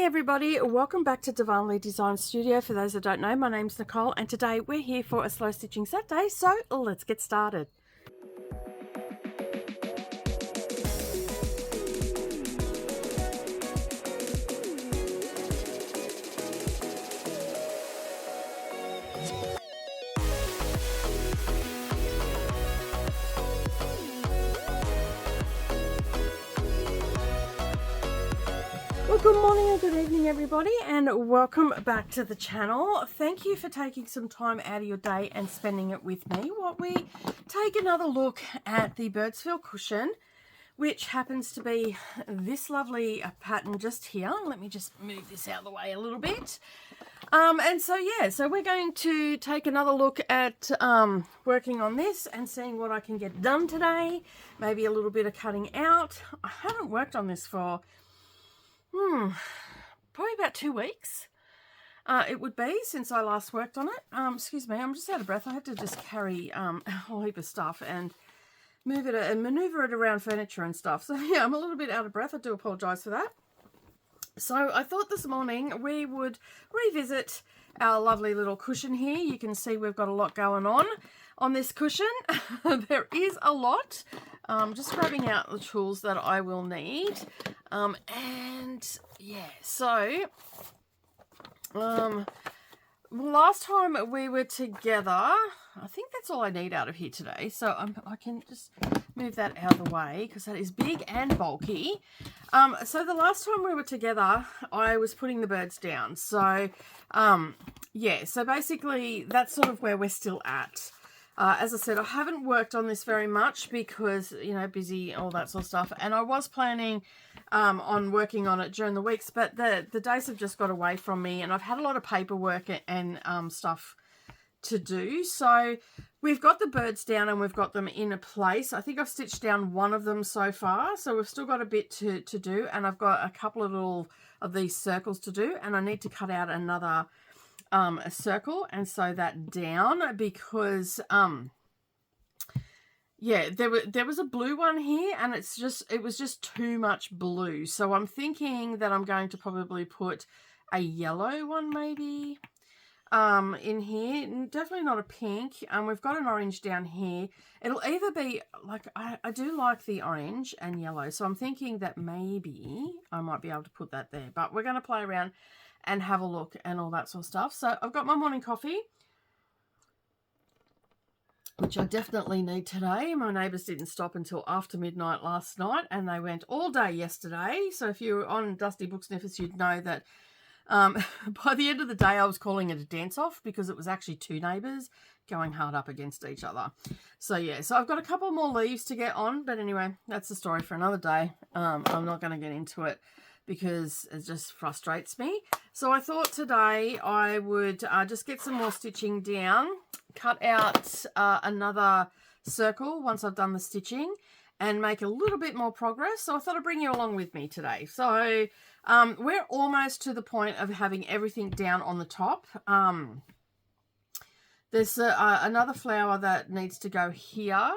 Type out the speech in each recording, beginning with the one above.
Hey everybody, welcome back to Darvanalee Design Studio. For those that don't know, my name's Nicole and today we're here for a slow stitching Saturday, so let's get started. Well, good morning and good evening everybody, and welcome back to the channel. Thank you for taking some time out of your day and spending it with me while we take another look at the Birdsville cushion, which happens to be this lovely pattern just here. Let me just move this out of the way a little bit. And so yeah, so we're going to take another look at working on this and seeing what I can get done today. Maybe a little bit of cutting out. I haven't worked on this for probably about 2 weeks. It would be since I last worked on it. Excuse me, I'm just out of breath. I had to just carry a whole heap of stuff and move it and maneuver it around furniture and stuff. So yeah, I'm a little bit out of breath. I do apologize for that. So I thought this morning we would revisit our lovely little cushion here. You can see we've got a lot going on this cushion. There is a lot. Just grabbing out the tools that I will need. And yeah, so last time we were together, I think that's all I need out of here today. So I can just move that out of the way because that is big and bulky. So the last time we were together, I was putting the birds down. So yeah, so basically that's sort of where we're still at. As I said, I haven't worked on this very much because, you know, busy, all that sort of stuff. And I was planning on working on it during the weeks, but the days have just got away from me and I've had a lot of paperwork and stuff to do. So we've got the birds down and we've got them in a place. I think I've stitched down one of them so far. So we've still got a bit to do. And I've got a couple of little of these circles to do. And I need to cut out another a circle and sew that down because yeah, there was a blue one here and it was just too much blue. So I'm thinking that I'm going to probably put a yellow one maybe in here. Definitely not a pink. We've got an orange down here. It'll either be like I do like the orange and yellow, so I'm thinking that maybe I might be able to put that there, but we're going to play around and have a look and all that sort of stuff. So I've got my morning coffee, which I definitely need today. My neighbours didn't stop until after midnight last night and they went all day yesterday. So if you were on Dusty Book Sniffers, you'd know that by the end of the day I was calling it a dance-off because it was actually two neighbours going hard up against each other. So yeah, so I've got a couple more leaves to get on, but anyway, that's the story for another day. I'm not going to get into it because it just frustrates me. So I thought today I would just get some more stitching down, cut out another circle once I've done the stitching and make a little bit more progress. So I thought I'd bring you along with me today. So we're almost to the point of having everything down on the top. There's another flower that needs to go here.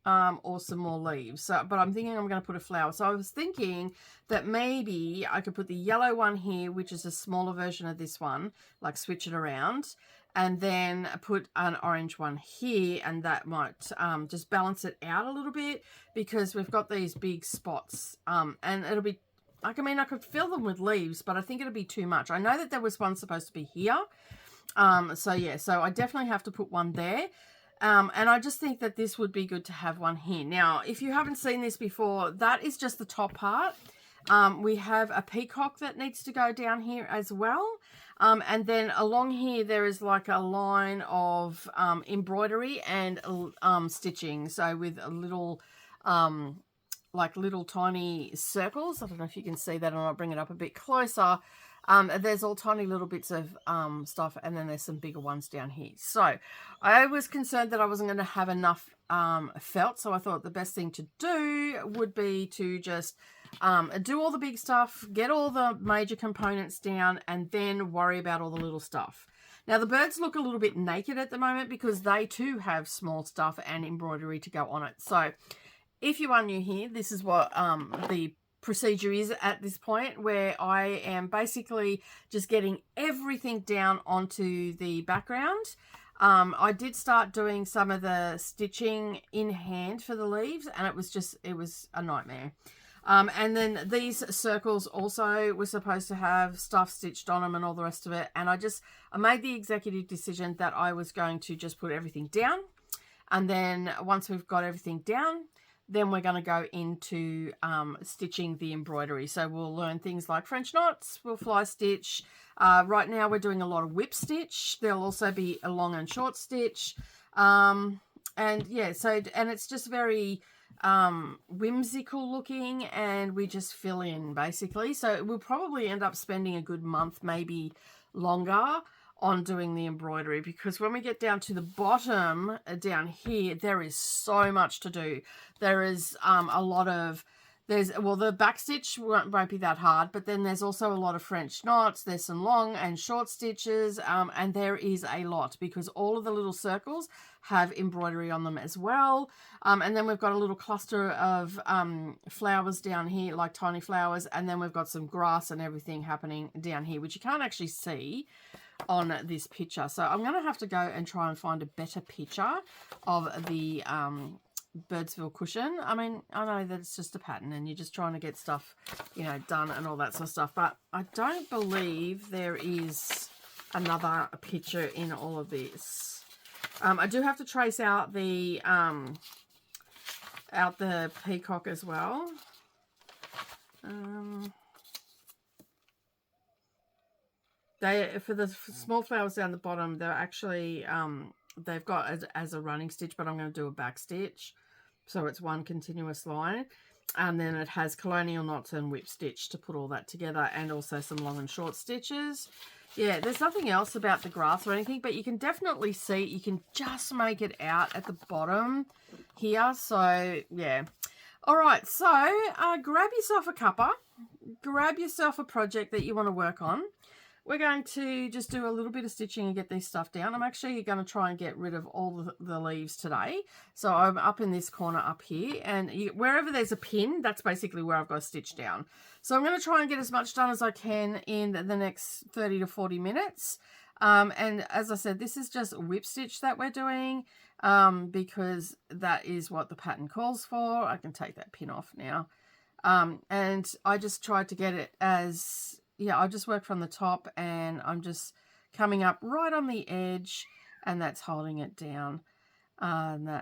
Or some more leaves. So, but I'm thinking I'm going to put a flower. So I was thinking that maybe I could put the yellow one here, which is a smaller version of this one, like switch it around, and then put an orange one here, and that might just balance it out a little bit because we've got these big spots. And it'll be, like, I mean, I could fill them with leaves, but I think it'll be too much. I know that there was one supposed to be here. So yeah, so I definitely have to put one there. And I just think that this would be good to have one here. Now, if you haven't seen this before, that is just the top part. We have a peacock that needs to go down here as well. And then along here, there is like a line of embroidery and stitching. So with a little, like little tiny circles. I don't know if you can see that, and I'll bring it up a bit closer. There's all tiny little bits of stuff, and then there's some bigger ones down here. So I was concerned that I wasn't going to have enough felt, so I thought the best thing to do would be to just do all the big stuff, get all the major components down, and then worry about all the little stuff. Now the birds look a little bit naked at the moment because they too have small stuff and embroidery to go on it. So if you are new here, this is what the procedure is at this point, where I am basically just getting everything down onto the background. I did start doing some of the stitching in hand for the leaves, and it was a nightmare. And then these circles also were supposed to have stuff stitched on them and all the rest of it. And I made the executive decision that I was going to just put everything down. And then once we've got everything down, then we're going to go into stitching the embroidery. So we'll learn things like French knots, we'll fly stitch. Right now we're doing a lot of whip stitch. There'll also be a long and short stitch. And yeah, and it's just very whimsical looking, and we just fill in basically. So we'll probably end up spending a good month, maybe longer, on doing the embroidery, because when we get down to the bottom down here, there is so much to do. There is a lot of, well, the back stitch won't be that hard, but then there's also a lot of French knots. There's some long and short stitches, and there is a lot, because all of the little circles have embroidery on them as well. And then we've got a little cluster of flowers down here, like tiny flowers, and then we've got some grass and everything happening down here, which you can't actually see on this picture. So I'm going to have to go and try and find a better picture of the Birdsville cushion. I mean, I know that it's just a pattern and you're just trying to get stuff, you know, done and all that sort of stuff, but I don't believe there is another picture in all of this. I do have to trace out the peacock as well. For the small flowers down the bottom, they're actually they've got as a running stitch, but I'm going to do a back stitch, so it's one continuous line, and then it has colonial knots and whip stitch to put all that together, and also some long and short stitches. Yeah, there's nothing else about the grass or anything, but you can definitely see, you can just make it out at the bottom here. So yeah, all right, so grab yourself a cuppa, grab yourself a project that you want to work on. We're going to just do a little bit of stitching and get this stuff down. I'm actually going to try and get rid of all the leaves today. So I'm up in this corner up here, and wherever there's a pin, that's basically where I've got to stitch down. So I'm going to try and get as much done as I can in the next 30 to 40 minutes. And as I said, this is just whip stitch that we're doing, because that is what the pattern calls for. I can take that pin off now. And I just tried to get it as... yeah, I just work from the top, and I'm just coming up right on the edge, and that's holding it down.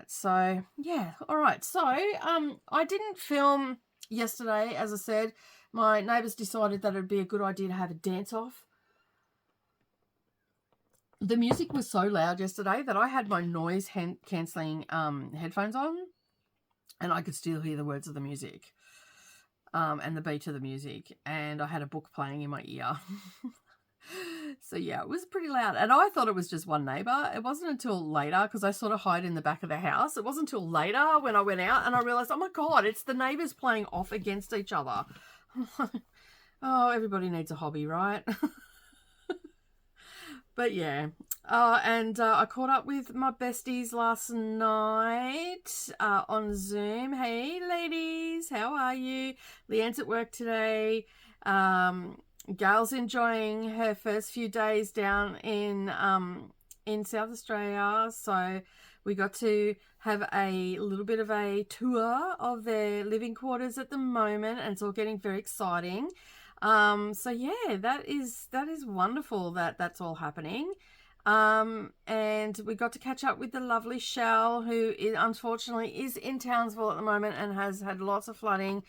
So yeah, all right. So I didn't film yesterday, as I said. My neighbours decided that it'd be a good idea to have a dance off. The music was so loud yesterday that I had my noise cancelling headphones on, and I could still hear the words of the music. And the beat of the music, and I had a book playing in my ear. So yeah, it was pretty loud, and I thought it was just one neighbour. It wasn't until later, because I sort of hide in the back of the house. It wasn't until later when I went out and I realised, oh my god, it's the neighbours playing off against each other. Oh, everybody needs a hobby, right? But yeah, and I caught up with my besties last night on Zoom. Hey ladies, how are you? Leanne's at work today. Gail's enjoying her first few days down in South Australia, so we got to have a little bit of a tour of their living quarters at the moment, and it's all getting very exciting. So yeah, that is wonderful that that's all happening. And we got to catch up with the lovely Shell, who unfortunately is in Townsville at the moment and has had lots of flooding.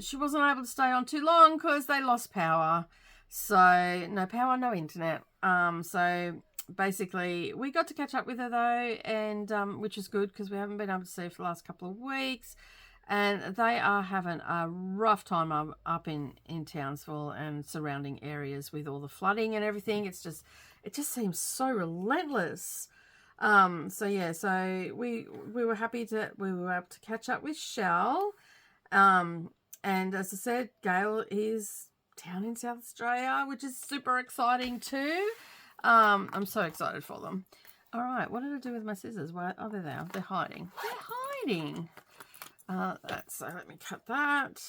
She wasn't able to stay on too long because they lost power. So no power, no internet. So basically we got to catch up with her though, and which is good, because we haven't been able to see her for the last couple of weeks. And they are having a rough time up in Townsville and surrounding areas with all the flooding and everything. It just seems so relentless. So yeah, so we were happy that we were able to catch up with Shell. And as I said, Gail is down in South Australia, which is super exciting too. I'm so excited for them. All right, what did I do with my scissors? Why are they there? They're hiding. They're hiding. So let me cut that.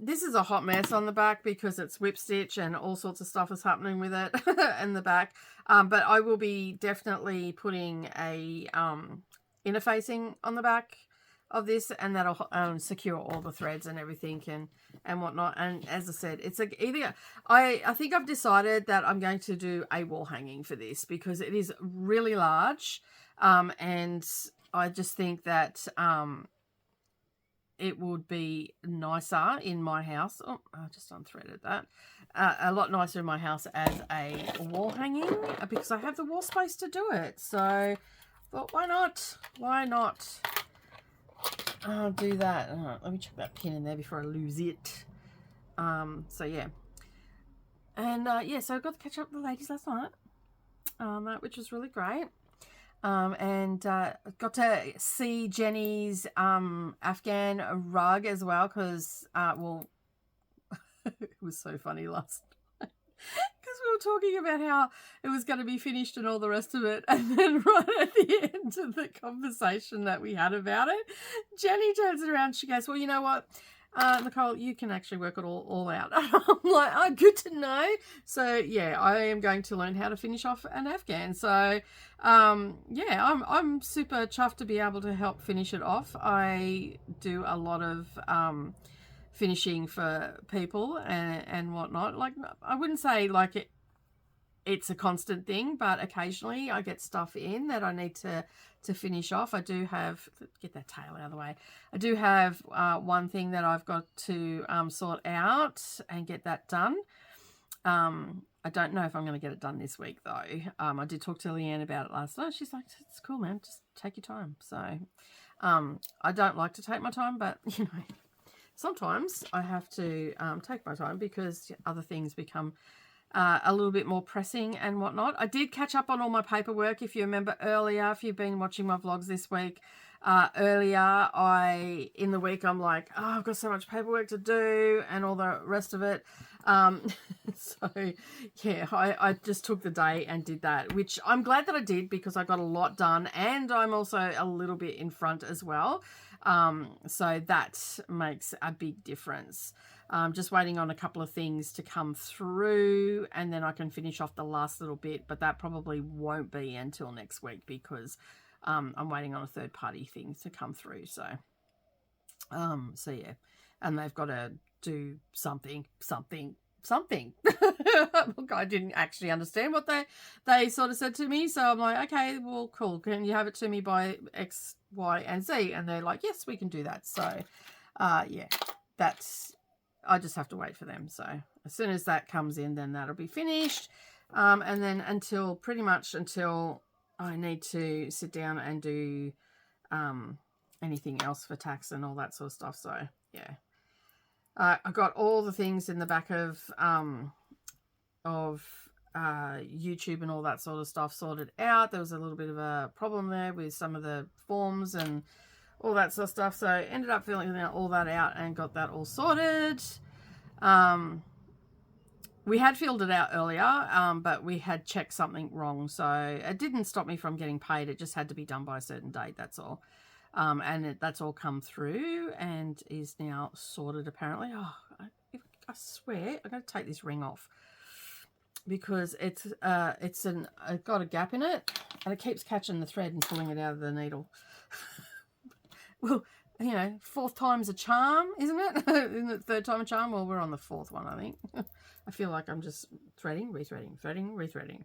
This is a hot mess on the back because it's whip stitch and all sorts of stuff is happening with it in the back. But I will be definitely putting a interfacing on the back of this, and that'll secure all the threads and everything and whatnot. And as I said, it's like either I think I've decided that I'm going to do a wall hanging for this because it is really large, and I just think that it would be nicer in my house. Oh, I just unthreaded that. A lot nicer in my house as a wall hanging because I have the wall space to do it. So, but why not? Why not? I'll do that. Let me check that pin in there before I lose it. So yeah. And yeah, so I got to catch up with the ladies last night, which was really great. And got to see Jenny's Afghan rug as well because, well, it was so funny last night because we were talking about how it was going to be finished and all the rest of it, and then right at the end of the conversation that we had about it, Jenny turns it around, she goes, well, you know what, Nicole, you can actually work it all out. I'm like, oh, good to know. So yeah, I am going to learn how to finish off an Afghan. So yeah, I'm super chuffed to be able to help finish it off. I do a lot of finishing for people and whatnot. Like, I wouldn't say like it's a constant thing, but occasionally I get stuff in that I need to finish off. I do have, get that tail out of the way, I do have one thing that I've got to sort out and get that done. I don't know if I'm going to get it done this week though. I did talk to Leanne about it last night. She's like, it's cool, man, just take your time. So I don't like to take my time, but you know, sometimes I have to take my time because other things become a little bit more pressing and whatnot. I did catch up on all my paperwork. If you remember earlier, if you've been watching my vlogs this week, earlier in the week I'm like, oh, I've got so much paperwork to do and all the rest of it. So yeah, I just took the day and did that, which I'm glad that I did because I got a lot done, and I'm also a little bit in front as well. So that makes a big difference. Just waiting on a couple of things to come through, and then I can finish off the last little bit, but that probably won't be until next week because I'm waiting on a third party thing to come through. So yeah, and they've got to do something. Look, I didn't actually understand what they sort of said to me, so I'm like, okay, well, cool, can you have it to me by X, Y, and Z? And they're like, yes, we can do that. So yeah, I just have to wait for them. So as soon as that comes in, then that'll be finished. And then until I need to sit down and do anything else for tax and all that sort of stuff. So yeah, I got all the things in the back of YouTube and all that sort of stuff sorted out. There was a little bit of a problem there with some of the forms and all that sort of stuff, so I ended up filling all that out and got that all sorted. We had filled it out earlier, but we had checked something wrong, so it didn't stop me from getting paid. It just had to be done by a certain date, that's all. And that's all come through and is now sorted apparently. Oh, I swear I've got to take this ring off because it's got a gap in it and it keeps catching the thread and pulling it out of the needle. Well, you know, fourth time's a charm, isn't it? Isn't it third time a charm? Well, we're on the fourth one, I think. I feel like I'm just threading, rethreading, threading, rethreading.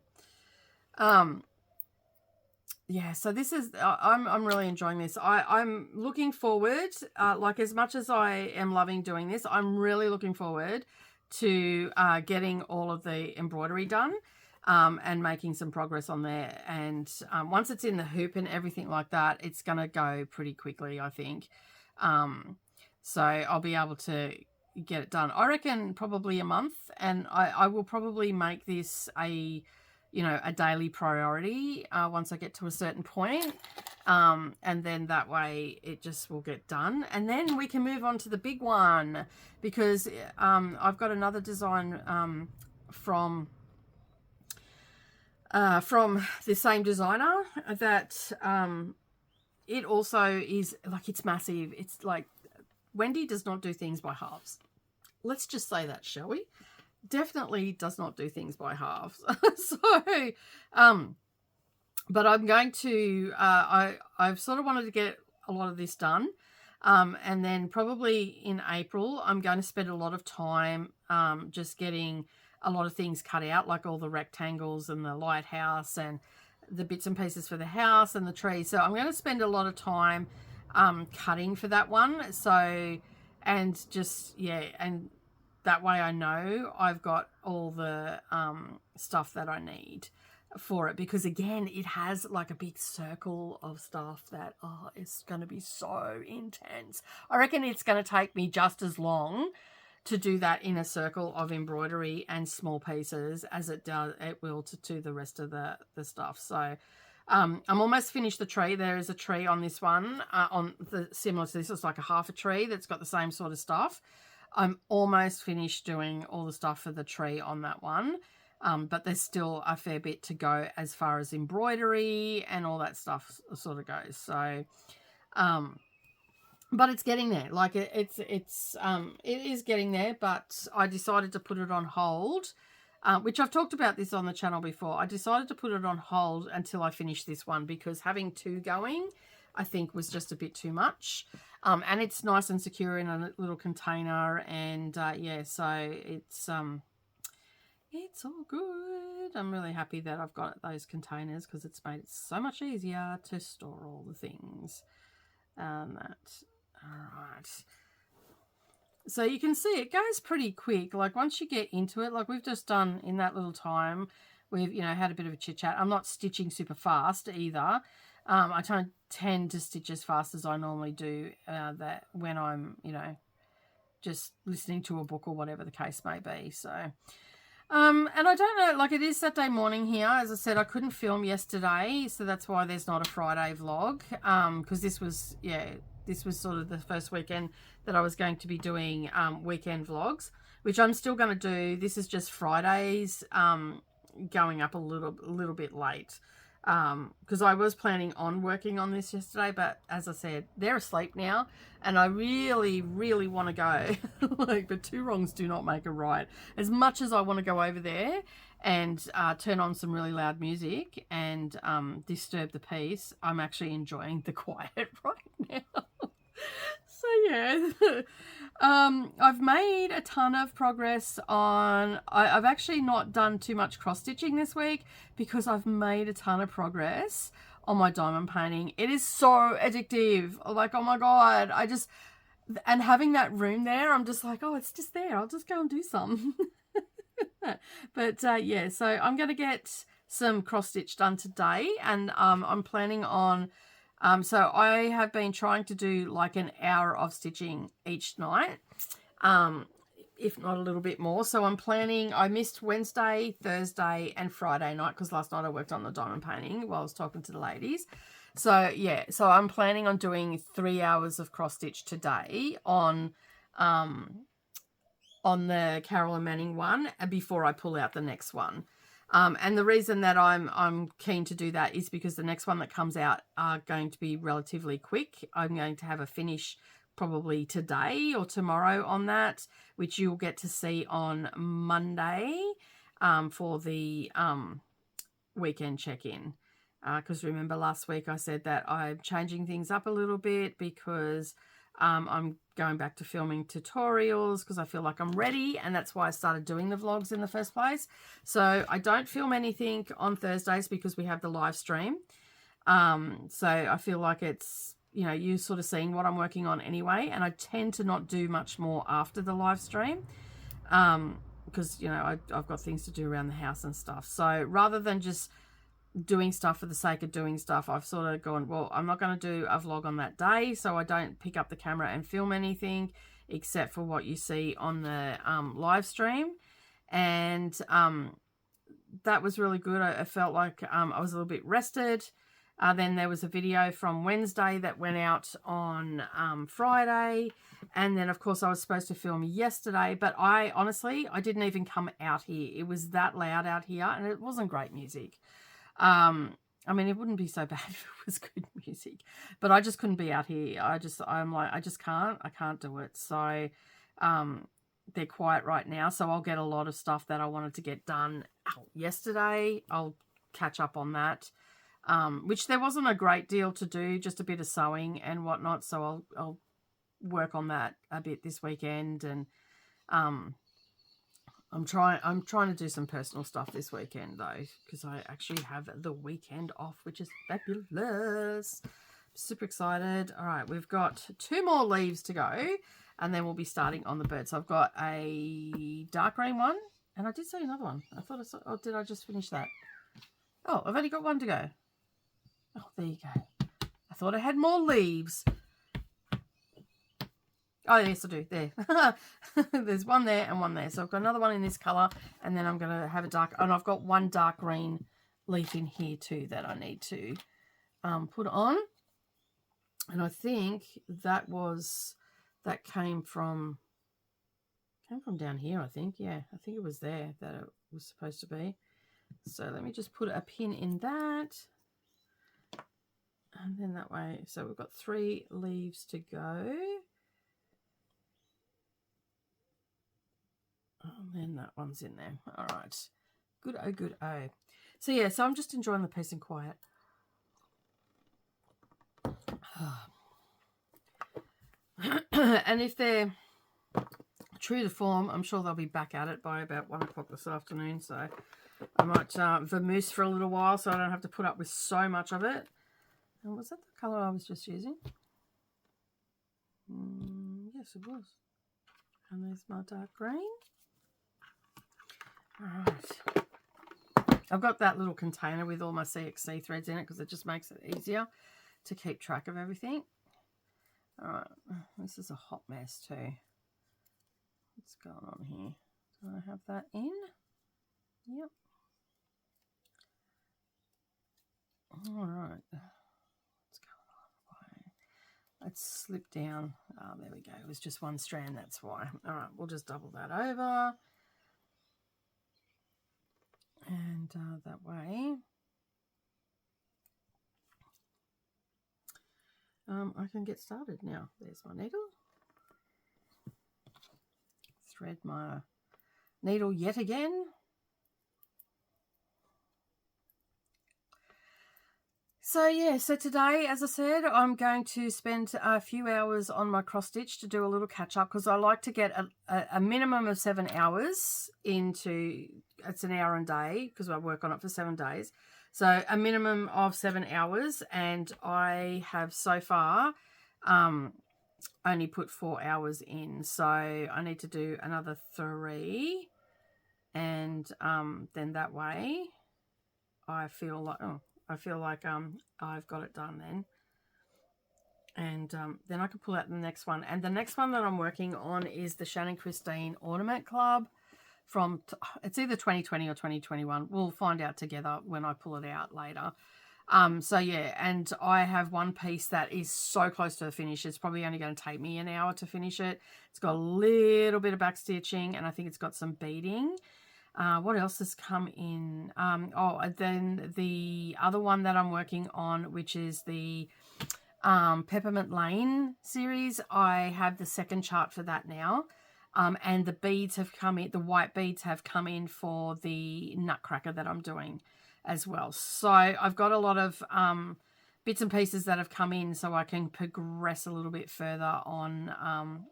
Yeah, so this is, I'm really enjoying this. I'm looking forward, like as much as I am loving doing this, I'm really looking forward to getting all of the embroidery done. And making some progress on there, and once it's in the hoop and everything like that, it's gonna go pretty quickly, I think. So I'll be able to get it done, I reckon probably a month, and I will probably make this a daily priority once I get to a certain point, and then that way it just will get done, and then we can move on to the big one, because I've got another design from the same designer that it also is like, it's massive. It's like, Wendy does not do things by halves. Let's just say that, shall we? Definitely does not do things by halves. So, but I'm going to, I've sort of wanted to get a lot of this done. And then probably in April, I'm going to spend a lot of time just getting a lot of things cut out, like all the rectangles and the lighthouse and the bits and pieces for the house and the tree. So I'm going to spend a lot of time cutting for that one. So, and just, yeah, and that way I know I've got all the stuff that I need for it, because again, it has like a big circle of stuff that, oh, it's going to be so intense. I reckon it's going to take me just as long to do that in a circle of embroidery and small pieces as it will to do the rest of the stuff. So I'm almost finished the tree. There is a tree on this one, on the similar to this. It's like a half a tree that's got the same sort of stuff. I'm almost finished doing all the stuff for the tree on that one. But there's still a fair bit to go as far as embroidery and all that stuff sort of goes. So, but it's getting there. Like it is getting there, but I decided to put it on hold, which I've talked about this on the channel before. I decided to put it on hold until I finish this one, because having two going, I think, was just a bit too much. And it's nice and secure in a little container, and yeah, so it's all good. I'm really happy that I've got those containers, because it's made it so much easier to store all the things. All right. So you can see it goes pretty quick. Like once you get into it, like we've just done in that little time, we've, had a bit of a chit chat. I'm not stitching super fast either. I don't tend to stitch as fast as I normally do that when I'm, just listening to a book or whatever the case may be. So, and I don't know, like it is Saturday morning here. As I said, I couldn't film yesterday, so that's why there's not a Friday vlog, because this was sort of the first weekend that I was going to be doing weekend vlogs, which I'm still going to do. This is just Fridays, going up a little bit late, because I was planning on working on this yesterday, but as I said, they're asleep now, and I really, really want to go. Like, but two wrongs do not make a right. As much as I want to go over there and turn on some really loud music and disturb the peace, I'm actually enjoying the quiet right now. So yeah, I've made a ton of progress on, I've actually not done too much cross stitching this week, because I've made a ton of progress on my diamond painting. It is so addictive. Like, oh my God, and having that room there, I'm just like, oh, it's just there. I'll just go and do some. But yeah, so I'm going to get some cross stitch done today, and I'm planning on, so I have been trying to do like an hour of stitching each night, if not a little bit more. So I'm planning, I missed Wednesday, Thursday and Friday night, because last night I worked on the diamond painting while I was talking to the ladies. So yeah, so I'm planning on doing 3 hours of cross stitch today on the Carol and Manning one, before I pull out the next one. And the reason that I'm keen to do that is because the next one that comes out are going to be relatively quick. I'm going to have a finish probably today or tomorrow on that, which you'll get to see on Monday for the weekend check-in. Because remember last week I said that I'm changing things up a little bit, because I'm going back to filming tutorials, because I feel like I'm ready, and that's why I started doing the vlogs in the first place. So I don't film anything on Thursdays because we have the live stream. So I feel like it's, you sort of seeing what I'm working on anyway, and I tend to not do much more after the live stream, because, I've got things to do around the house and stuff. So rather than just doing stuff for the sake of doing stuff, I've sort of gone, well, I'm not going to do a vlog on that day, so I don't pick up the camera and film anything except for what you see on the live stream. And that was really good. I felt like I was a little bit rested. Then there was a video from Wednesday that went out on Friday, and then of course I was supposed to film yesterday, but I didn't even come out here. It was that loud out here, and it wasn't great music. I mean, it wouldn't be so bad if it was good music, but I just couldn't be out here. I can't do it. So, they're quiet right now, so I'll get a lot of stuff that I wanted to get done yesterday. I'll catch up on that, which there wasn't a great deal to do, just a bit of sewing and whatnot, so I'll work on that a bit this weekend. And I'm trying to do some personal stuff this weekend though, because I actually have the weekend off, which is fabulous. Super excited. All right, we've got 2 more leaves to go, and then we'll be starting on the bird. So I've got a dark green one, and I did say another one. I thought I saw, oh, did I just finish that? Oh, I've only got 1 to go. Oh, there you go. I thought I had more leaves. Oh, yes, I do. There. There's 1 there and 1 there. So I've got another one in this colour, and then I'm going to have a dark... And I've got 1 dark green leaf in here too that I need to put on. And I think that came from down here, I think. Yeah, I think it was there that it was supposed to be. So let me just put a pin in that. And then that way, so we've got 3 leaves to go. And then that one's in there. All right. Good, oh, good, oh. So, yeah, so I'm just enjoying the peace and quiet. And if they're true to form, I'm sure they'll be back at it by about 1 o'clock this afternoon. So I might vamoose for a little while so I don't have to put up with so much of it. And was that the colour I was just using? Yes, it was. And there's my dark green. All right. I've got that little container with all my CXC threads in it because it just makes it easier to keep track of everything. All right. This is a hot mess too. What's going on here? Do I have that in? Yep. All right. What's going on? It slipped down. Oh, there we go. It was just 1 strand. That's why. All right. We'll just double that over. And that way I can get started now. There's my needle. Thread my needle yet again. So yeah, so today, as I said, I'm going to spend a few hours on my cross stitch to do a little catch up, because I like to get a minimum of 7 hours into, it's an hour a day because I work on it for 7 days. So a minimum of 7 hours, and I have so far only put 4 hours in. So I need to do another 3, and then that way I feel like, I've got it done then. And then I can pull out the next one. And the next one that I'm working on is the Shannon Christine Ornament Club from, it's either 2020 or 2021. We'll find out together when I pull it out later. So yeah, and I have 1 piece that is so close to the finish. It's probably only going to take me an hour to finish it. It's got a little bit of back stitching, and I think it's got some beading. What else has come in? Then the other one that I'm working on, which is the Peppermint Lane series, I have the 2nd chart for that now. And the beads have come in, the white beads have come in for the Nutcracker that I'm doing as well. So I've got a lot of bits and pieces that have come in, so I can progress a little bit further on.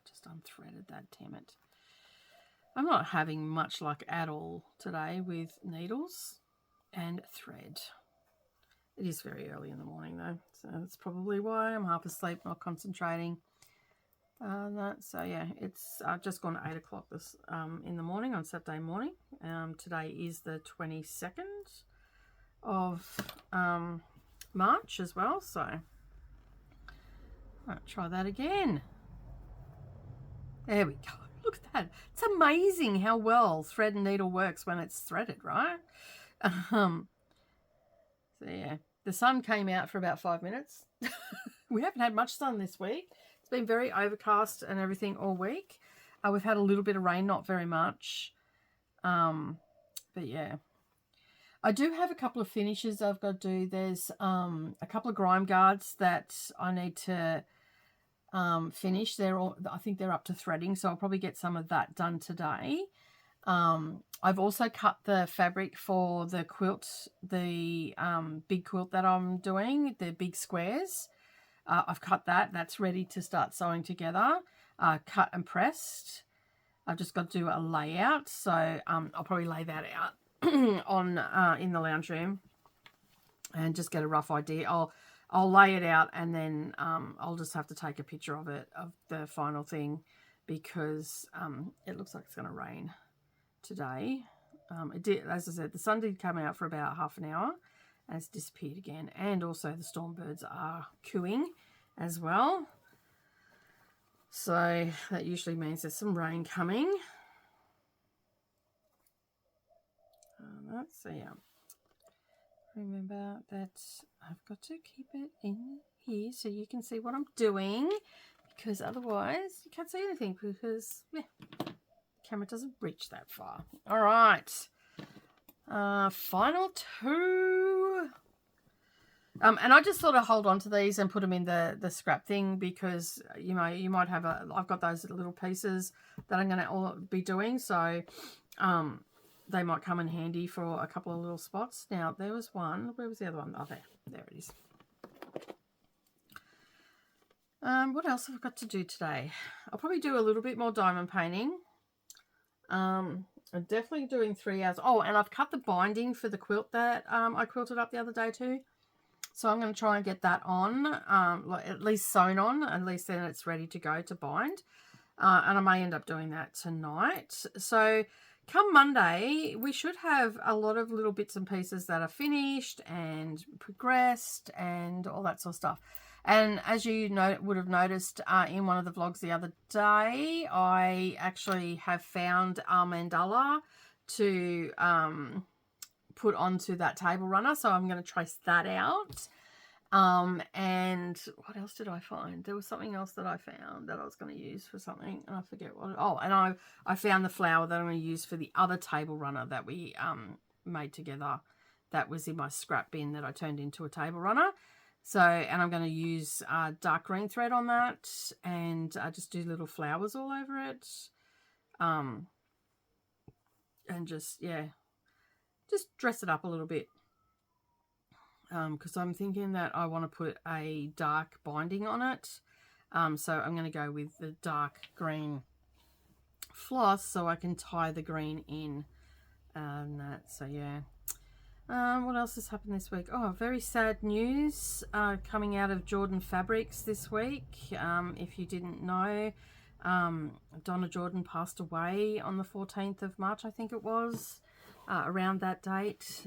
Just unthreaded that, damn it. I'm not having much luck at all today with needles and thread. It is very early in the morning though, so that's probably why I'm half asleep, not concentrating. So yeah, it's just gone 8 o'clock this in the morning on Saturday morning. Today is the 22nd of March as well, so I'll try that again. There we go. Look at that. It's amazing how well thread and needle works when it's threaded, right? So yeah, the sun came out for about 5 minutes. We haven't had much sun this week. It's been very overcast and everything all week. We've had a little bit of rain, not very much. But yeah. I do have a couple of finishes I've got to do. There's a couple of grime guards that I need to finished. They're all, I think they're up to threading, so I'll probably get some of that done today. I've also cut the fabric for the quilt, the big quilt that I'm doing, the big squares. I've cut that. That's ready to start sewing together. Cut and pressed. I've just got to do a layout, so I'll probably lay that out on in the lounge room and just get a rough idea. I'll lay it out, and then I'll just have to take a picture of it, of the final thing, because it looks like it's going to rain today. It did, as I said, the sun did come out for about half an hour and it's disappeared again, and also the storm birds are cooing as well, so that usually means there's some rain coming. So yeah, remember that I've got to keep it in here so you can see what I'm doing, because otherwise you can't see anything, because yeah, the camera doesn't reach that far. All right, final two. And I just sort of hold on to these and put them in the scrap thing, because you might have I've got those little pieces that I'm going to be doing, so they might come in handy for a couple of little spots. Now there was one, where was the other one? Oh, there it is. What else have I got to do today? I'll probably do a little bit more diamond painting. I'm definitely doing 3 hours. Oh, and I've cut the binding for the quilt that I quilted up the other day too. So I'm going to try and get that on, like at least sewn on, at least then it's ready to go to bind. And I may end up doing that tonight. So come Monday, we should have a lot of little bits and pieces that are finished and progressed and all that sort of stuff. And as you would have noticed in one of the vlogs the other day, I actually have found our mandala to put onto that table runner, so I'm going to trace that out. And what else did I find? There was something else that I found that I was going to use for something, and I forget what. Oh, and I found the flower that I'm going to use for the other table runner that we made together. That was in my scrap bin that I turned into a table runner. So, and I'm going to use dark green thread on that, and just do little flowers all over it. And just, yeah, just dress it up a little bit. Because I'm thinking that I want to put a dark binding on it. So I'm going to go with the dark green floss so I can tie the green in. So yeah. What else has happened this week? Oh, very sad news coming out of Jordan Fabrics this week. If you didn't know, Donna Jordan passed away on the 14th of March, I think it was. Around that date.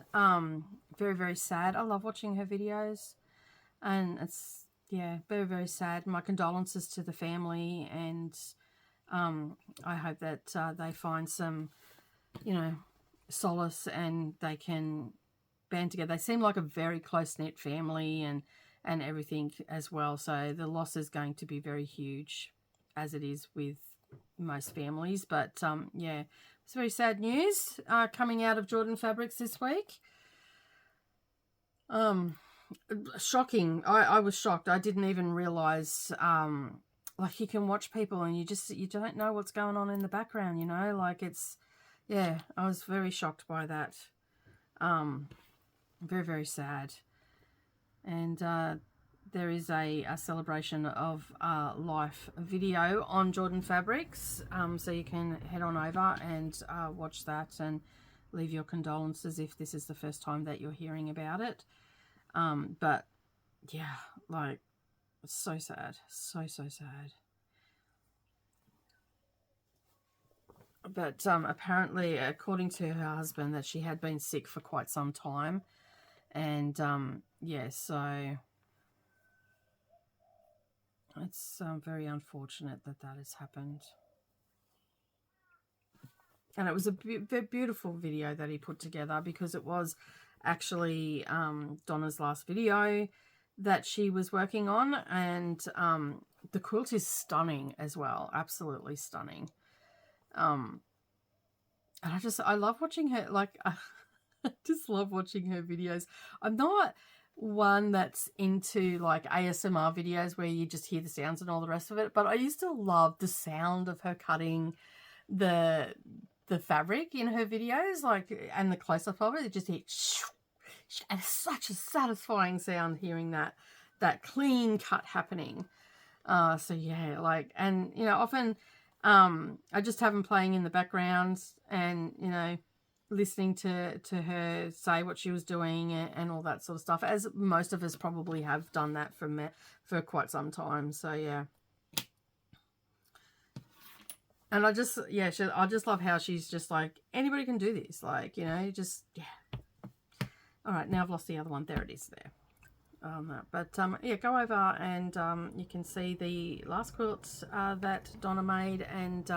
Very, very sad. I love watching her videos, and it's, yeah, very, very sad. My condolences to the family, and I hope that they find some, solace, and they can band together. They seem like a very close-knit family, and everything as well, so the loss is going to be very huge, as it is with most families. But yeah, it's very sad news coming out of Jordan Fabrics this week. Shocking. I was shocked. I didn't even realize like you can watch people and you don't know what's going on in the background, like it's, yeah, I was very shocked by that. Very, very sad. And there is a celebration of life video on Jordan Fabrics, so you can head on over and watch that and leave your condolences if this is the first time that you're hearing about it. But yeah, like, it's so sad, so sad. But apparently, according to her husband, that she had been sick for quite some time, and yeah, so it's very unfortunate that has happened. And it was a beautiful video that he put together, because it was actually Donna's last video that she was working on, and the quilt is stunning as well, absolutely stunning. And I love watching her, like, I just love watching her videos. I'm not one that's into like ASMR videos where you just hear the sounds and all the rest of it. But I used to love the sound of her cutting the fabric in her videos, like, and the close-up of it. It just hit, and it's such a satisfying sound hearing that clean cut happening. So yeah, like, and you know, often I just have them playing in the background, and you know, listening to her say what she was doing and all that sort of stuff, as most of us probably have done that for quite some time. So yeah. And I just, yeah, I just love how she's just like, anybody can do this. Like, you know, just, yeah. All right, now I've lost the other one. There it is there. But yeah, go over and you can see the last quilt that Donna made, and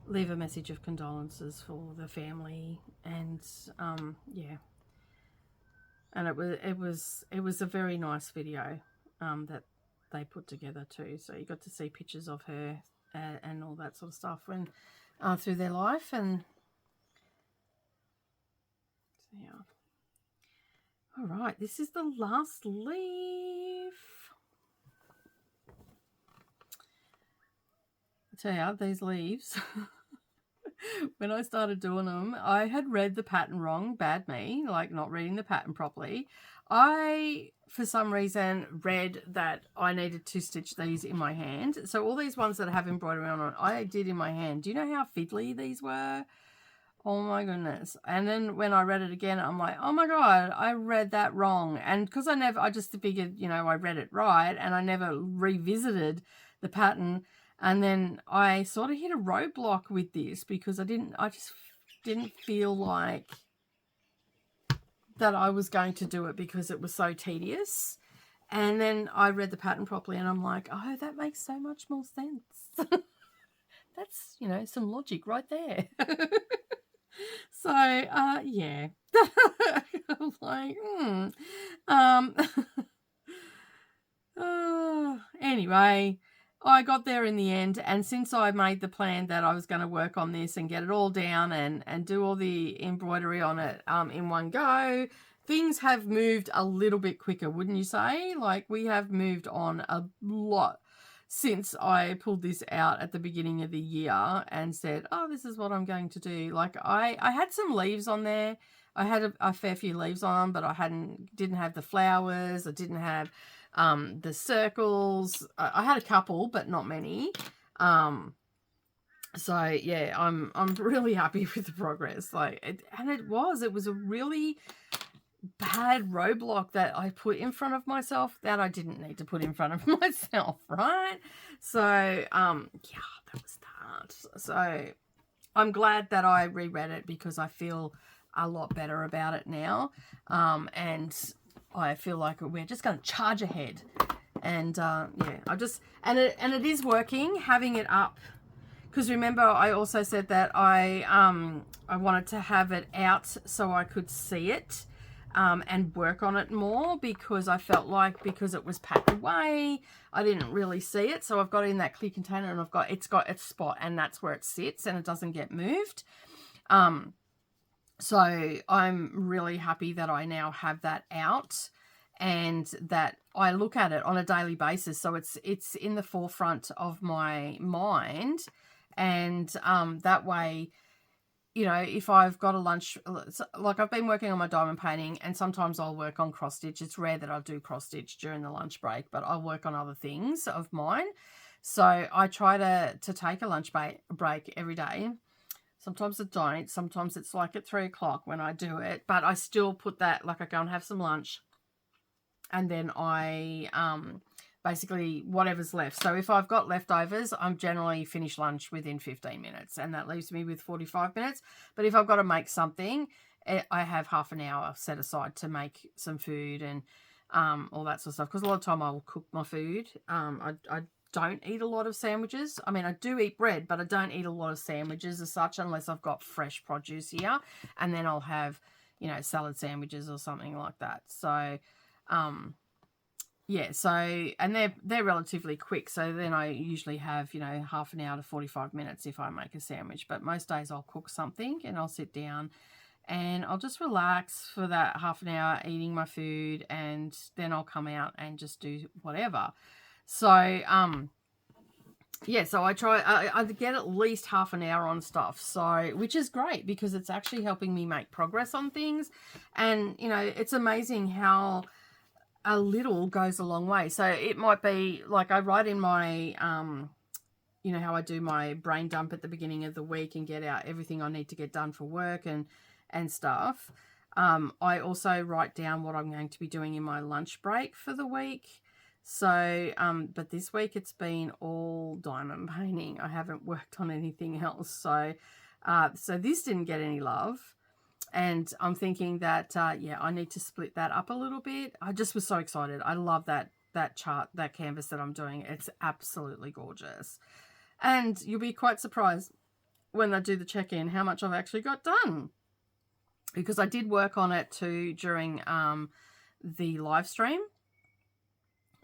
leave a message of condolences for the family. And yeah. And it was a very nice video that they put together too. So you got to see pictures of her and all that sort of stuff when through their life. And so yeah. All right, this is the last leaf. I tell you, these leaves, when I started doing them, I had read the pattern wrong, bad me, like not reading the pattern properly. I, for some reason, read that I needed to stitch these in my hand. So all these ones that have embroidery on it, I did in my hand. Do you know how fiddly these were? Oh my goodness. And then when I read it again, I'm like, oh my God, I read that wrong. And because I just figured, you know, I read it right, and I never revisited the pattern. And then I sort of hit a roadblock with this because I just didn't feel like that I was going to do it because it was so tedious. And then I read the pattern properly, and I'm like, oh, that makes so much more sense. That's, you know, some logic right there. So, yeah. I'm like, anyway, I got there in the end, and since I made the plan that I was going to work on this and get it all down and do all the embroidery on it in one go, things have moved a little bit quicker, wouldn't you say? Like, we have moved on a lot since I pulled this out at the beginning of the year and said, oh, this is what I'm going to do. Like, I had some leaves on there. I had a fair few leaves on, but I didn't have the flowers. I didn't have the circles. I had a couple, but not many. So yeah, I'm really happy with the progress. Like, it was a really bad roadblock that I put in front of myself that I didn't need to put in front of myself, right? So yeah, that was that. So I'm glad that I reread it because I feel a lot better about it now, and I feel like we're just going to charge ahead. And yeah, it is working, having it up. Because remember, I also said that I wanted to have it out so I could see it and work on it more, because I felt like because it was packed away, I didn't really see it. So I've got it in that clear container, and it's got its spot, and that's where it sits, and it doesn't get moved. So I'm really happy that I now have that out, and that I look at it on a daily basis. So it's in the forefront of my mind. And that way, you know, if I've got a lunch, like I've been working on my diamond painting, and sometimes I'll work on cross stitch. It's rare that I do cross stitch during the lunch break, but I'll work on other things of mine. So I try to take a lunch break every day. Sometimes I don't. Sometimes it's like at 3 o'clock when I do it, but I still put that, like I go and have some lunch, and then I basically whatever's left. So if I've got leftovers, I'm generally finish lunch within 15 minutes, and that leaves me with 45 minutes. But if I've got to make something, I have half an hour set aside to make some food and all that sort of stuff, because a lot of time I will cook my food. I don't eat a lot of sandwiches. I mean, I do eat bread, but I don't eat a lot of sandwiches as such, unless I've got fresh produce here, and then I'll have, you know, salad sandwiches or something like that. So yeah, so, and they're relatively quick. So then I usually have, you know, half an hour to 45 minutes if I make a sandwich. But most days I'll cook something, and I'll sit down and I'll just relax for that half an hour eating my food, and then I'll come out and just do whatever. So yeah, so I get at least half an hour on stuff, so which is great because it's actually helping me make progress on things. And you know, it's amazing how a little goes a long way. So it might be like I write in my you know how I do my brain dump at the beginning of the week and get out everything I need to get done for work and stuff. I also write down what I'm going to be doing in my lunch break for the week. So, but this week it's been all diamond painting. I haven't worked on anything else. So, so this didn't get any love. And I'm thinking that, yeah, I need to split that up a little bit. I just was so excited. I love that chart, that canvas that I'm doing. It's absolutely gorgeous. And you'll be quite surprised when I do the check-in how much I've actually got done. Because I did work on it too during the live stream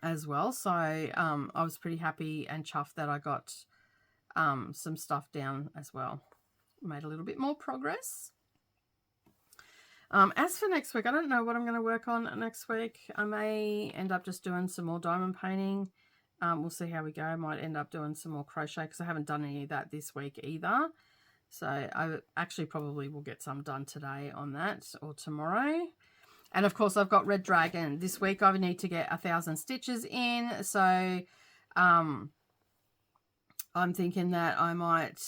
as well. So I was pretty happy and chuffed that I got some stuff down as well. Made a little bit more progress. As for next week, I don't know what I'm going to work on next week. I may end up just doing some more diamond painting. We'll see how we go. I might end up doing some more crochet because I haven't done any of that this week either. So I actually probably will get some done today on that or tomorrow. And of course I've got Red Dragon. This week I need to get 1,000 stitches in. So I'm thinking that I might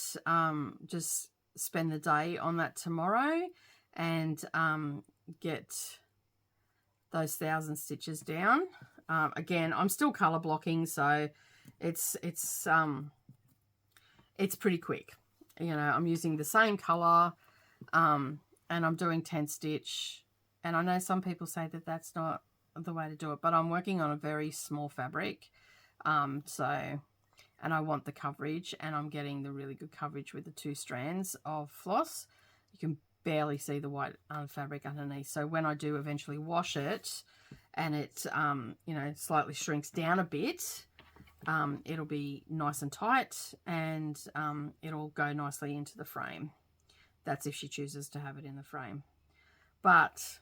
just spend the day on that tomorrow and get those 1,000 stitches down. Again, I'm still color blocking, so it's pretty quick. You know, I'm using the same color, and I'm doing 10 stitch. And I know some people say that that's not the way to do it, but I'm working on a very small fabric. So, and I want the coverage, and I'm getting the really good coverage with the 2 strands of floss. You can barely see the white fabric underneath. So when I do eventually wash it, and it, you know, slightly shrinks down a bit, it'll be nice and tight, and it'll go nicely into the frame. That's if she chooses to have it in the frame. But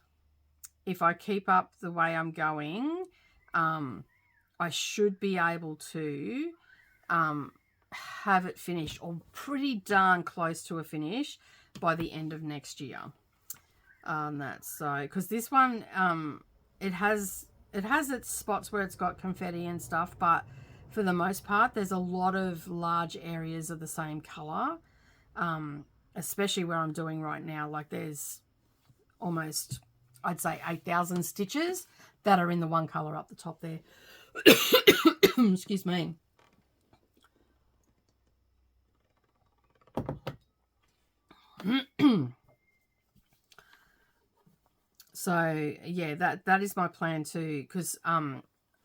if I keep up the way I'm going, I should be able to have it finished, or pretty darn close to a finish, by the end of next year. That's so, because this one, it has its spots where it's got confetti and stuff, but for the most part there's a lot of large areas of the same color, especially where I'm doing right now. Like there's almost, I'd say 8,000 stitches that are in the one color up the top there. Excuse me. So yeah, that is my plan too, because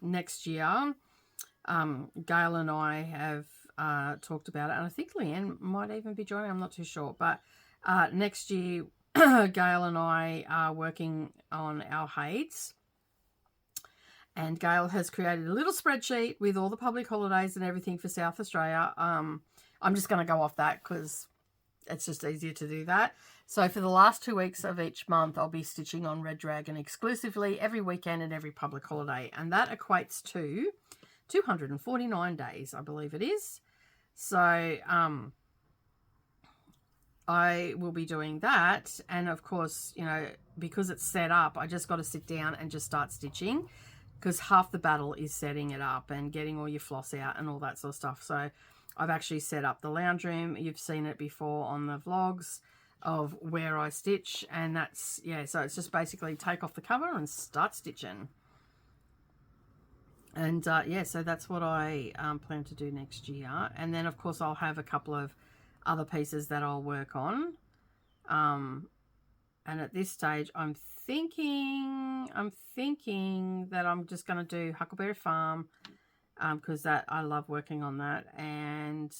next year Gail and I have talked about it, and I think Leanne might even be joining, I'm not too sure, but next year Gail and I are working on our heights, and Gail has created a little spreadsheet with all the public holidays and everything for South Australia. I'm just going to go off that because it's just easier to do that. So for the last 2 weeks of each month, I'll be stitching on Red Dragon exclusively every weekend and every public holiday. And that equates to 249 days, I believe it is. So I will be doing that. And of course, you know, because it's set up, I just got to sit down and just start stitching, because half the battle is setting it up and getting all your floss out and all that sort of stuff. So I've actually set up the lounge room. You've seen it before on the vlogs of where I stitch, and that's, yeah, so it's just basically take off the cover and start stitching. And yeah, so that's what I plan to do next year. And then of course I'll have a couple of other pieces that I'll work on. And at this stage I'm thinking that I'm just going to do Huckleberry Farm, because that, I love working on that. And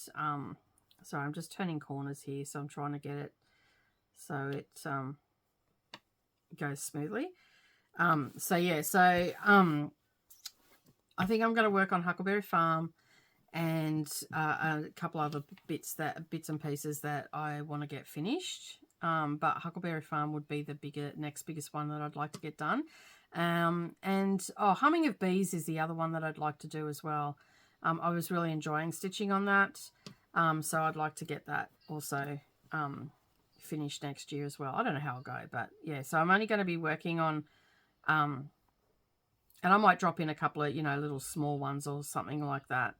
sorry, I'm just turning corners here, so I'm trying to get it so it goes smoothly. So yeah, so I think I'm going to work on Huckleberry Farm and a couple other bits and pieces that I want to get finished. but Huckleberry Farm would be the next biggest one that I'd like to get done. And Humming of Bees is the other one that I'd like to do as well. I was really enjoying stitching on that, so I'd like to get that also finished next year as well. I don't know how I'll go, but yeah, so I'm only going to be working on, and I might drop in a couple of, little small ones or something like that,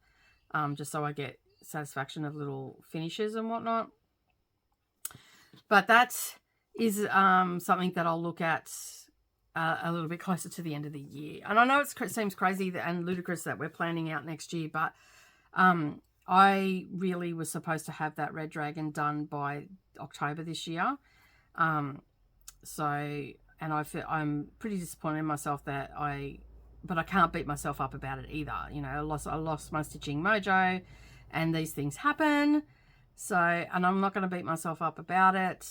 just so I get satisfaction of little finishes and whatnot. But that is something that I'll look at a little bit closer to the end of the year. And I know it seems crazy and ludicrous that we're planning out next year, but I really was supposed to have that Red Dragon done by October this year. I'm pretty disappointed in myself but I can't beat myself up about it either. I lost my stitching mojo, and these things happen. So, and I'm not going to beat myself up about it.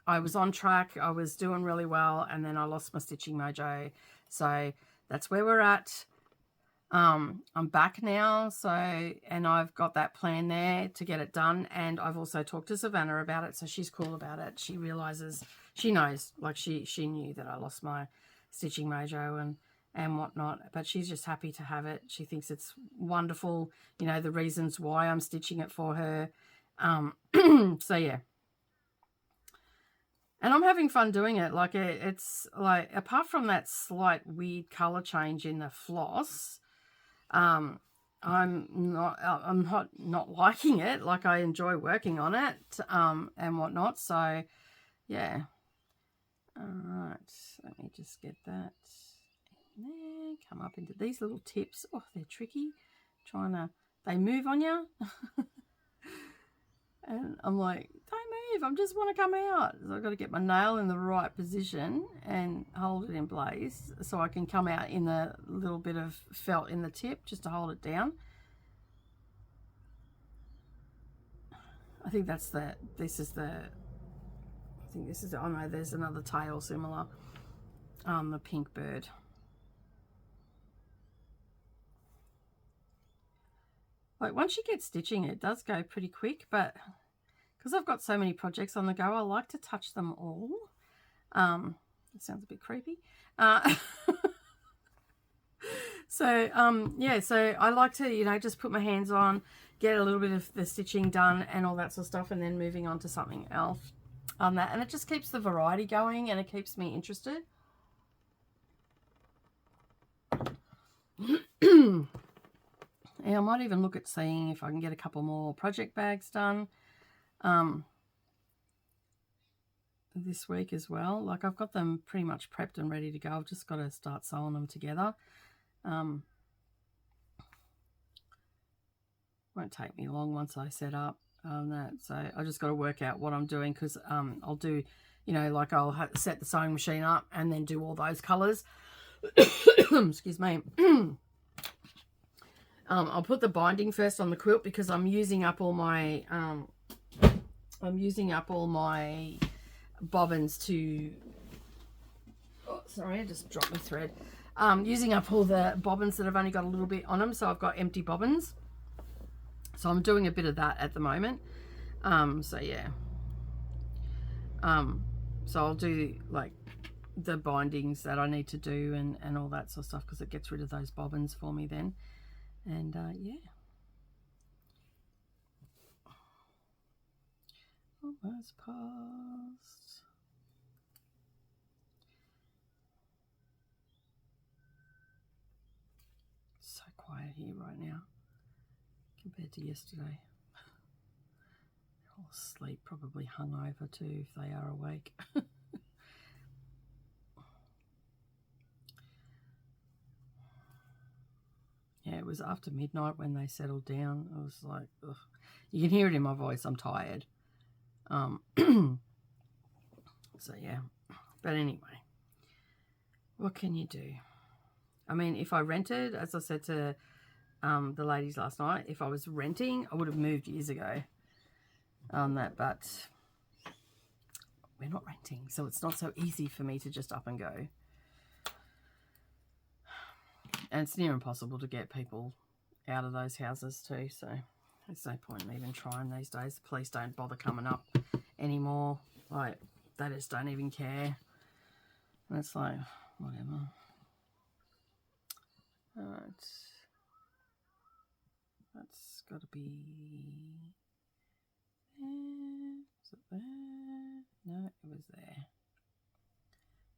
I was on track. I was doing really well, and then I lost my stitching mojo. So that's where we're at. I'm back now. And I've got that plan there to get it done. And I've also talked to Savannah about it. So she's cool about it. She realizes, she knows, like she knew that I lost my stitching mojo and whatnot, but she's just happy to have it. She thinks it's wonderful, the reasons why I'm stitching it for her. So yeah, and I'm having fun doing it. Like it's like, apart from that slight weird color change in the floss, I'm not liking it. Like, I enjoy working on it and whatnot. So yeah. All right, let me just get that in there. Come up into these little tips. Oh, they're tricky. They move on you. And I'm like, don't move. I just want to come out. So I've got to get my nail in the right position and hold it in place so I can come out in the little bit of felt in the tip just to hold it down. I think this is, oh no, there's another tail similar, the pink bird. Like, once you get stitching, it does go pretty quick, but because I've got so many projects on the go, I like to touch them all. It sounds a bit creepy. Yeah, so I like to, just put my hands on, get a little bit of the stitching done and all that sort of stuff, and then moving on to something else on that. And it just keeps the variety going, and it keeps me interested. Yeah, I might even look at seeing if I can get a couple more project bags done this week as well. Like, I've got them pretty much prepped and ready to go. I've just got to start sewing them together. Won't take me long once I set up that. So I just got to work out what I'm doing, because I'll do, like I'll set the sewing machine up and then do all those colours. Excuse me. I'll put the binding first on the quilt, because I'm using up all my bobbins to, oh sorry, I just dropped my thread. Using up all the bobbins that have only got a little bit on them, so I've got empty bobbins. So I'm doing a bit of that at the moment. So yeah. So I'll do like the bindings that I need to do and all that sort of stuff, because it gets rid of those bobbins for me then. And yeah. Almost past. So quiet here right now compared to yesterday. All asleep, probably hungover too if they are awake. Yeah, it was after midnight when they settled down. I was like, ugh. You can hear it in my voice, I'm tired. So yeah, but anyway, what can you do? I mean, if I rented, as I said to the ladies last night, if I was renting, I would have moved years ago on that, but we're not renting, so it's not so easy for me to just up and go. And it's near impossible to get people out of those houses too, so there's no point in even trying these days. The police don't bother coming up anymore. Like, they just don't even care. And it's like, whatever. Alright. That's got to be there. Was it there? No, it was there.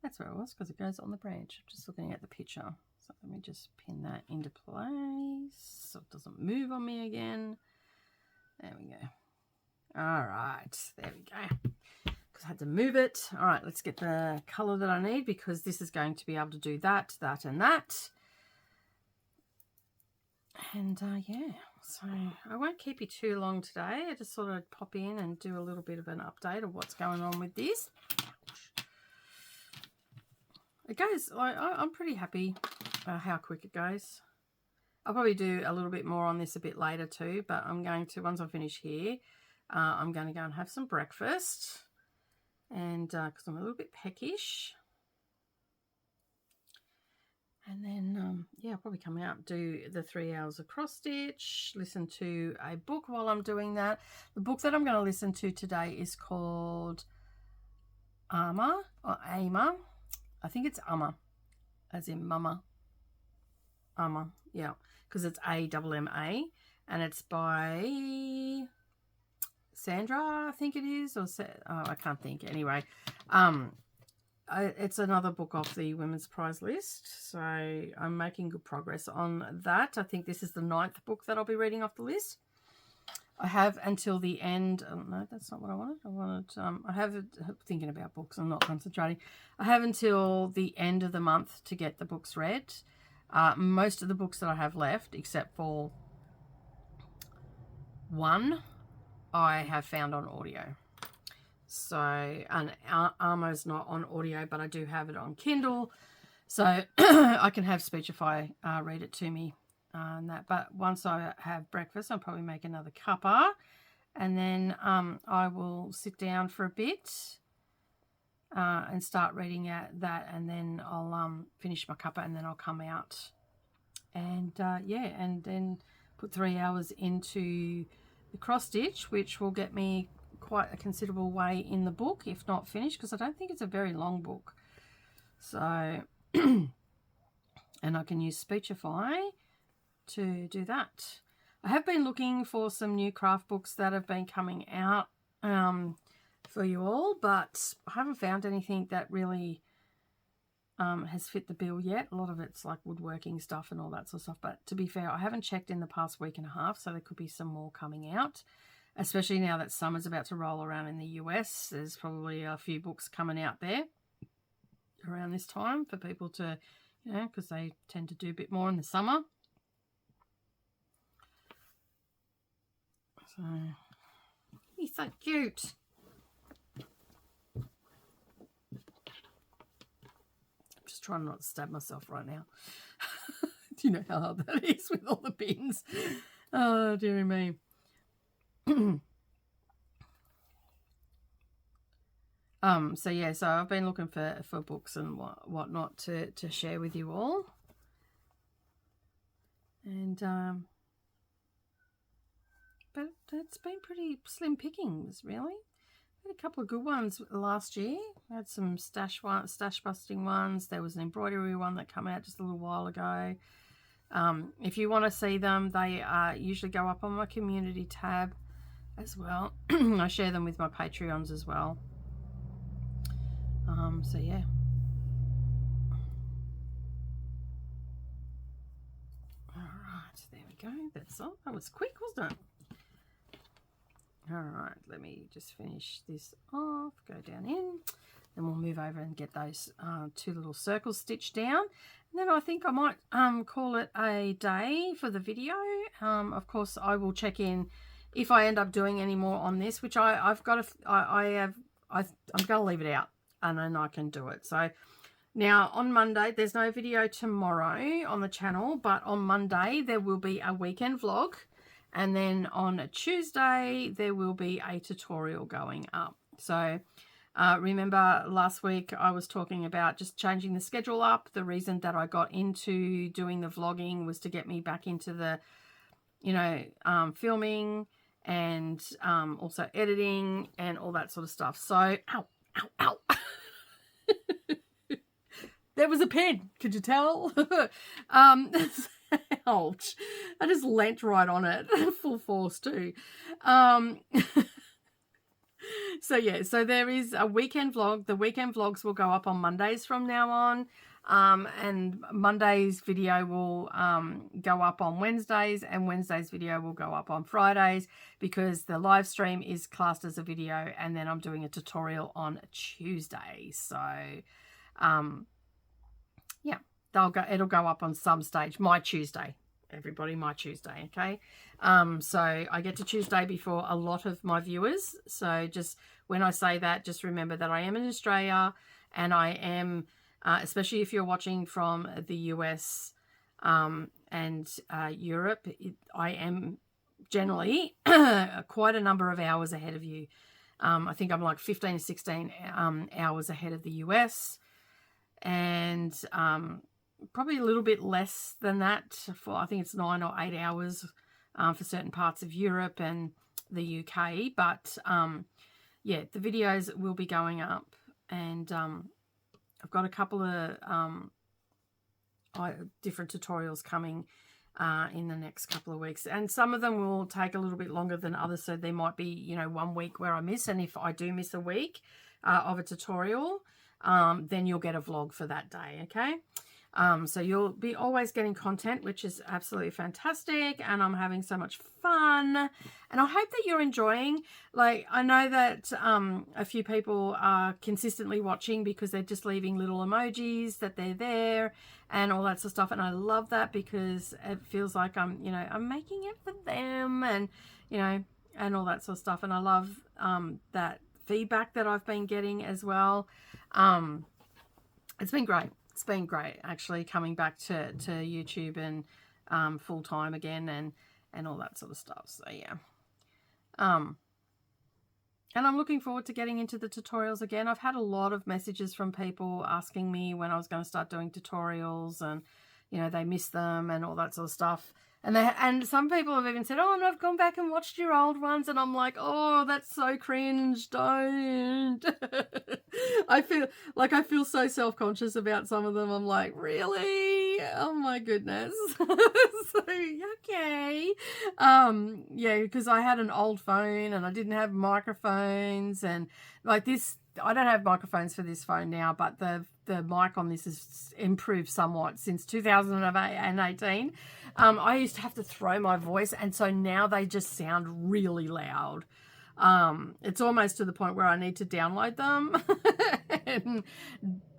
That's where it was, because it goes on the branch. I'm just looking at the picture. So let me just pin that into place so it doesn't move on me again. There we go. All right, there we go. Because I had to move it. All right, let's get the colour that I need, because this is going to be able to do that, that, and that. And yeah, so I won't keep you too long today. I just thought I'd pop in and do a little bit of an update of what's going on with this. It goes, I'm pretty happy how quick it goes. I'll probably do a little bit more on this a bit later too, but I'm going to, once I finish here, I'm going to go and have some breakfast, and because I'm a little bit peckish. And then, yeah, I'll probably come out, do the 3 hours of cross stitch, listen to a book while I'm doing that. The book that I'm going to listen to today is called Ama, or Ama. I think it's Ama, as in mama. Ama, yeah, because it's A-M-M-A, and it's by Sandra, I think it is, or I can't think. Anyway, it's another book off the Women's Prize list, so I'm making good progress on that. I think this is the 9th book that I'll be reading off the list. I have until the end. Oh, no, that's not what I wanted. I have thinking about books. I'm not concentrating. I have until the end of the month to get the books read. Most of the books that I have left, except for one, I have found on audio. So, and Armo's not on audio, but I do have it on Kindle. So I can have Speechify read it to me. And that, but once I have breakfast, I'll probably make another cuppa, and then I will sit down for a bit and start reading at that, and then I'll finish my cuppa, and then I'll come out and yeah, and then put 3 hours into the cross stitch, which will get me quite a considerable way in the book, if not finished, because I don't think it's a very long book. So and I can use Speechify to do that. I have been looking for some new craft books that have been coming out for you all, but I haven't found anything that really has fit the bill yet. A lot of it's like woodworking stuff and all that sort of stuff, but to be fair, I haven't checked in the past week and a half, so there could be some more coming out, especially now that summer's about to roll around in the US. There's probably a few books coming out there around this time for people to, you know, because they tend to do a bit more in the summer. So, he's so cute. I'm just trying not to stab myself right now. Do you know how hard that is with all the pins? Oh, dearie me. So yeah, so I've been looking for books and whatnot to share with you all. And but it's been pretty slim pickings, really. I had a couple of good ones last year. I had some stash busting ones. There was an embroidery one that came out just a little while ago. If you want to see them, they usually go up on my community tab as well. I share them with my Patreons as well. So yeah. All right, there we go. That's all. That was quick, wasn't it? All right, let me just finish this off, go down in, then we'll move over and get those 2 little circles stitched down. And then I think I might call it a day for the video. Of course, I will check in if I end up doing any more on this, which I'm going to leave it out and then I can do it. So now on Monday, there's no video tomorrow on the channel, but on Monday there will be a weekend vlog. And then on a Tuesday, there will be a tutorial going up. So remember last week I was talking about just changing the schedule up. The reason that I got into doing the vlogging was to get me back into the, you know, filming and also editing and all that sort of stuff. So, ow, ow, ow. There was a pen. Could you tell? Ouch. I just leant right on it. Full force too. So yeah, so there is a weekend vlog. The weekend vlogs will go up on Mondays from now on. And Monday's video will go up on Wednesdays, and Wednesday's video will go up on Fridays, because the live stream is classed as a video, and then I'm doing a tutorial on Tuesday. So yeah, it'll go up on some stage. My Tuesday, everybody, my Tuesday. Okay. So I get to Tuesday before a lot of my viewers. So just when I say that, just remember that I am in Australia, and I am, especially if you're watching from the US and Europe, I am generally quite a number of hours ahead of you. I think I'm like 15 to 16 hours ahead of the US, and probably a little bit less than that for, I think it's 9 or 8 hours for certain parts of Europe and the UK. But yeah, the videos will be going up, and I've got a couple of different tutorials coming in the next couple of weeks, and some of them will take a little bit longer than others. So there might be, you know, 1 week where I miss, and if I do miss a week of a tutorial, then you'll get a vlog for that day. Okay. So you'll be always getting content, which is absolutely fantastic, and I'm having so much fun, and I hope that you're enjoying. Like, I know that a few people are consistently watching because they're just leaving little emojis that they're there and all that sort of stuff, and I love that, because it feels like I'm making it for them, and and all that sort of stuff, and I love that feedback that I've been getting as well. It's been great. It's been great, actually, coming back to YouTube and full time again, and all that sort of stuff. So yeah, and I'm looking forward to getting into the tutorials again. I've had a lot of messages from people asking me when I was going to start doing tutorials, and they miss them and all that sort of stuff. And some people have even said, "Oh, and I've gone back and watched your old ones," and I'm like, "Oh, that's so cringe. Don't." I feel so self-conscious about some of them. I'm like, really? Oh my goodness. So okay. Yeah, because I had an old phone and I didn't have microphones, and like this, I don't have microphones for this phone now, but the mic on this has improved somewhat since 2018. I used to have to throw my voice, and so now they just sound really loud. It's almost to the point where I need to download them and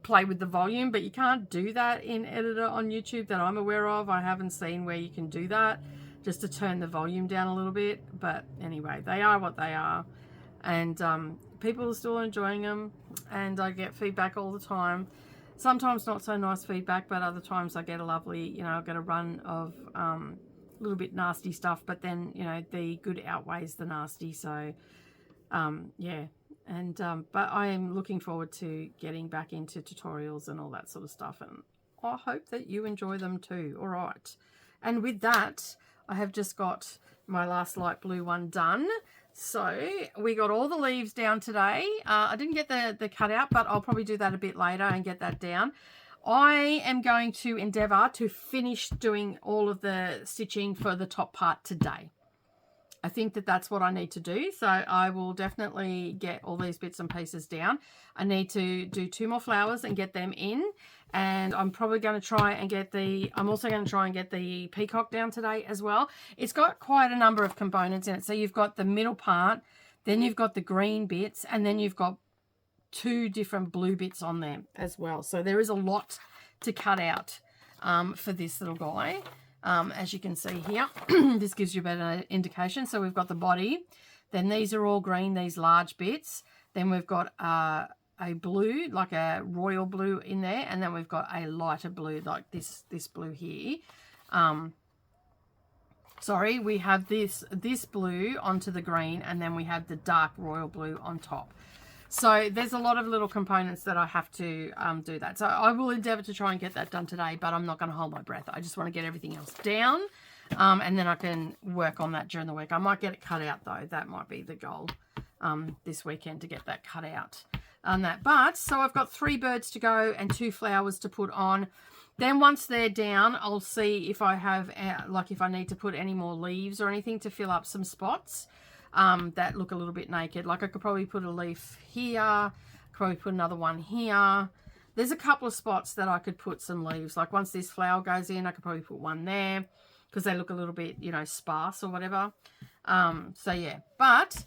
play with the volume, but you can't do that in Editor on YouTube that I'm aware of. I haven't seen where you can do that, just to turn the volume down a little bit. But anyway, they are what they are, and people are still enjoying them, and I get feedback all the time. Sometimes not so nice feedback, but other times I get a lovely, I get a run of a little bit nasty stuff, but then the good outweighs the nasty. So yeah, and but I am looking forward to getting back into tutorials and all that sort of stuff, and I hope that you enjoy them too. All right, and with that, I have just got my last light blue one done. So we got all the leaves down today. I didn't get the cutout, but I'll probably do that a bit later and get that down. I am going to endeavour to finish doing all of the stitching for the top part today. I think that that's what I need to do. So I will definitely get all these bits and pieces down. I need to do 2 more flowers and get them in. And I'm probably going to try and get I'm also going to try and get the peacock down today as well. It's got quite a number of components in it. So you've got the middle part, then you've got the green bits, and then you've got 2 different blue bits on there as well. So there is a lot to cut out for this little guy. As you can see here, this gives you a better indication. So we've got the body, then these are all green, these large bits. Then we've got a blue, like a royal blue in there, and then we've got a lighter blue, like this blue here. Sorry, we have this blue onto the green, and then we have the dark royal blue on top. So there's a lot of little components that I have to do that. So I will endeavour to try and get that done today, but I'm not going to hold my breath. I just want to get everything else down And then I can work on that during the week. I might get it cut out though. That might be the goal this weekend, to get that cut out on that. But so I've got 3 birds to go and 2 flowers to put on. Then once they're down, I'll see if I have, like if I need to put any more leaves or anything to fill up some spots that look a little bit naked. Like I could probably put a leaf here, probably put another one here. There's a couple of spots that I could put some leaves. Like once this flower goes in, I could probably put one there because they look a little bit, you know, sparse or whatever. So yeah, but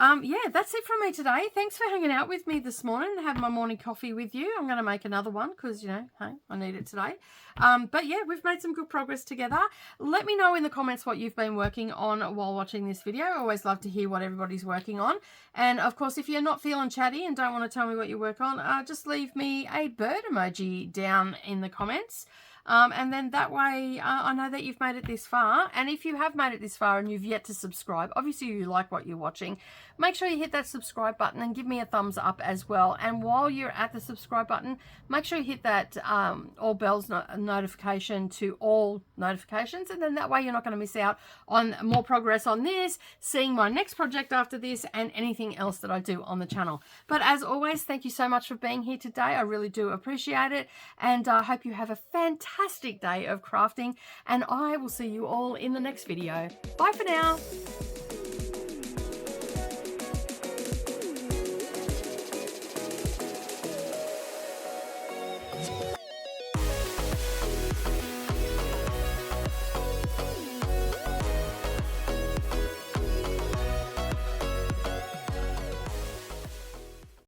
yeah, that's it from me today. Thanks for hanging out with me this morning and having my morning coffee with you. I'm going to make another one because, you know, hey, I need it today. But yeah, we've made some good progress together. Let me know in the comments what you've been working on while watching this video. I always love to hear what everybody's working on. And of course, if you're not feeling chatty and don't want to tell me what you work on, just leave me a bird emoji down in the comments. And then that way I know that you've made it this far. And if you have made it this far and you've yet to subscribe, obviously you like what you're watching, make sure you hit that subscribe button and give me a thumbs up as well. And while you're at the subscribe button, make sure you hit that all bells notification to all notifications, and then that way you're not going to miss out on more progress on this, seeing my next project after this, and anything else that I do on the channel. But as always, thank you so much for being here today. I really do appreciate it, and I hope you have a fantastic day of crafting, and I will see you all in the next video. Bye for now.